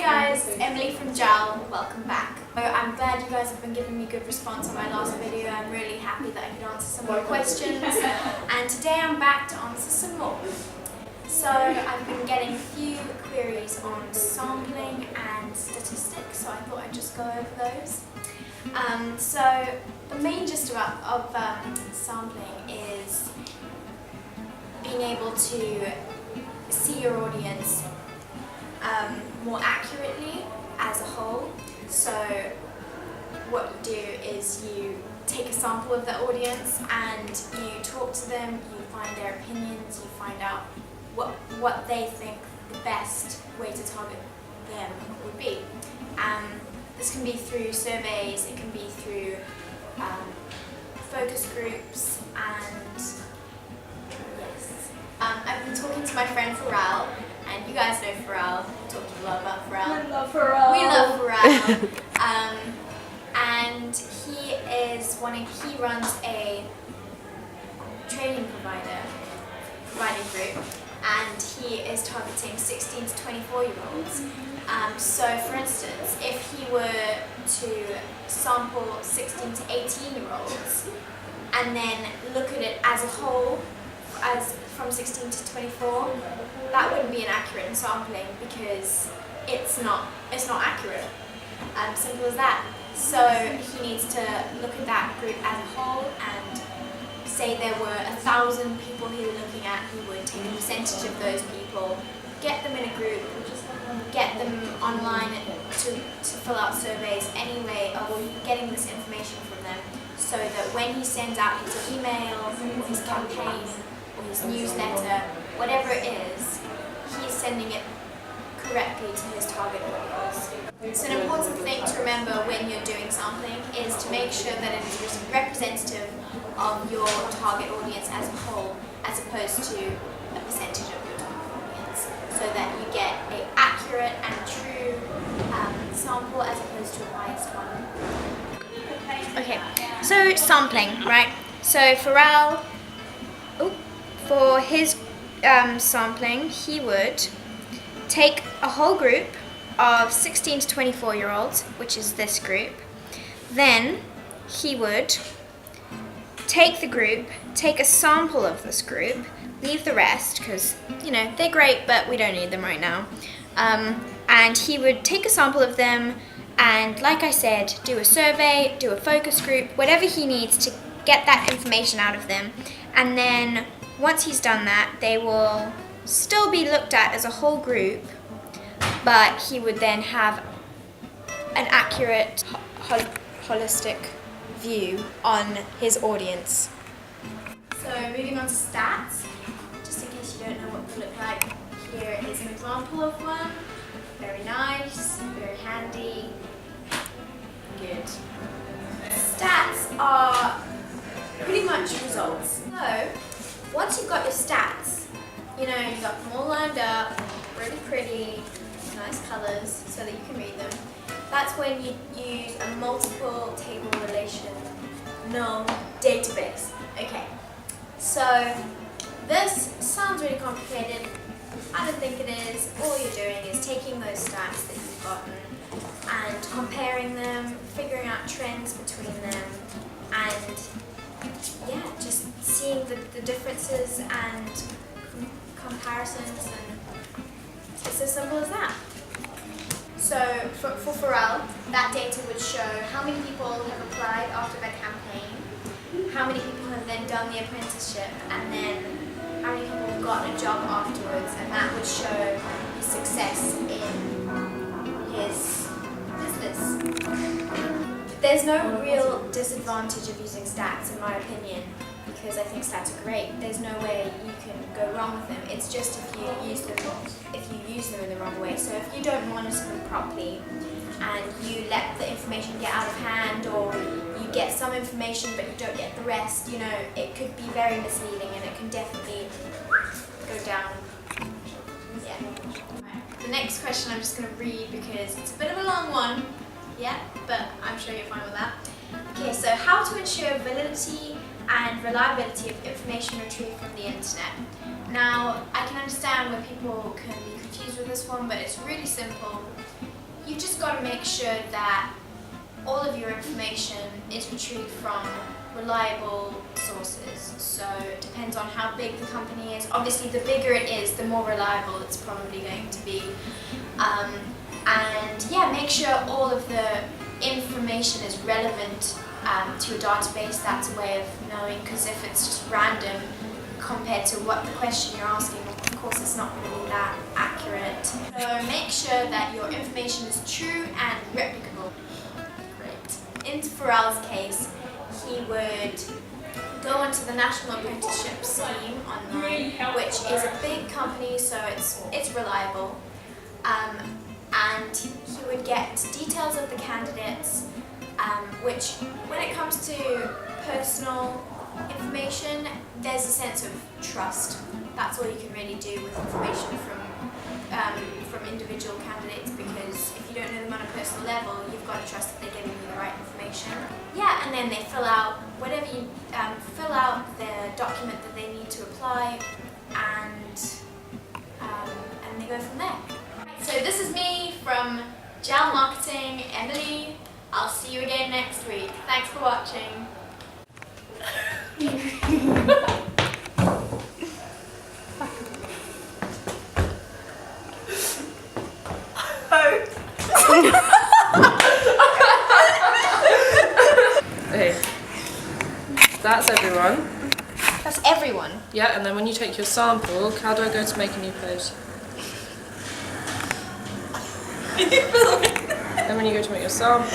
guys, Emily from GELL, welcome back. I'm glad you guys have been giving me good response on my last video. I'm really happy that I could answer some more questions, and today I'm back to answer some more. So I've been getting a few queries on sampling and statistics, so I thought I'd just go over those. So the main gist of sampling is being able to see your audience more accurately as a whole. So what you do is you take a sample of the audience and you talk to them, you find their opinions, you find out what they think the best way to target them would be. This can be through surveys, it can be through focus groups, and yes. I've been talking to my friend Pharrell, and you guys know Pharrell. We talked a lot about Pharrell. We love Pharrell. We love Pharrell. And he runs a training providing group, and he is targeting 16 to 24-year-olds. So for instance, if he were to sample 16 to 18-year-olds and then look at it as a whole, as from 16 to 24, that wouldn't be an accurate sampling because it's not accurate. Simple as that. So he needs to look at that group as a whole, and say there were 1,000 people he was looking at, he would take a percentage of those people, get them in a group, get them online to fill out surveys, any way of getting this information from them, so that when he sends out his email or his campaign or his newsletter, whatever it is, he's sending it correctly to his target audience. So an important thing to remember when you're doing sampling is to make sure that it is representative of your target audience as a whole, as opposed to a percentage of your target audience, so that you get an accurate and true sample as opposed to a biased one. Okay, so sampling, right? So Pharrell, for his sampling, he would take a whole group of 16 to 24-year-olds, which is this group. Then he would take the group, take a sample of this group, leave the rest because, they're great, but we don't need them right now. And he would take a sample of them and, like I said, do a survey, do a focus group, whatever he needs to get that information out of them. And then once he's done that, they will still be looked at as a whole group, but he would then have an accurate, holistic view on his audience. So moving on to stats, just in case you don't know what they look like, here is an example of one. Very nice, very handy, good. Stats are pretty much results. So once you've got your stats, you've got them all lined up, really pretty, nice colours so that you can read them. That's when you use a multiple table relational database. Okay, so this sounds really complicated. I don't think it is. All you're doing is taking those stats that you've gotten and comparing them, figuring out trends between them, and just seeing the differences and comparisons, and it's as simple as that. So for Pharrell, that data would show how many people have applied after their campaign, how many people have then done the apprenticeship, and then how many people have gotten a job afterwards, and that would show his success in his business. There's no real disadvantage of using stats, in my opinion, because I think stats are great. There's no way you can go wrong with them. It's just if you use them in the wrong way. So if you don't monitor them properly and you let the information get out of hand, or you get some information but you don't get the rest, it could be very misleading, and it can definitely go down. Yeah. The next question I'm just going to read because it's a bit of a long one, but I'm sure you're fine with that. Okay, so how to ensure validity and reliability of information retrieved from the internet. Now, I can understand where people can be confused with this one, but it's really simple. got to make sure that all of your information is retrieved from reliable sources. So it depends on how big the company is. Obviously, the bigger it is, the more reliable it's probably going to be. And yeah, make sure all of the information is relevant to a database. That's a way of knowing, because if it's just random compared to what the question you're asking, of course it's not really that accurate. So make sure that your information is true and replicable. Great. In Pharrell's case, he would go onto the National Apprenticeship Scheme online, which is a big company, so it's reliable. And he would get details of the candidates, which when it comes to personal information, there's a sense of trust. That's all you can really do with information from individual candidates, because if you don't know them on a personal level, you've got to trust that they're giving you the right information. Yeah, and then they fill out whatever you fill out the document that they need to apply, and they go from there. So this is me from GELL Marketing, Emily. I'll see you again next week. Thanks for watching. Okay, that's everyone. That's everyone. Yeah, and then when you take your sample, how do I go to make a new pose? Then when you go to make your sample,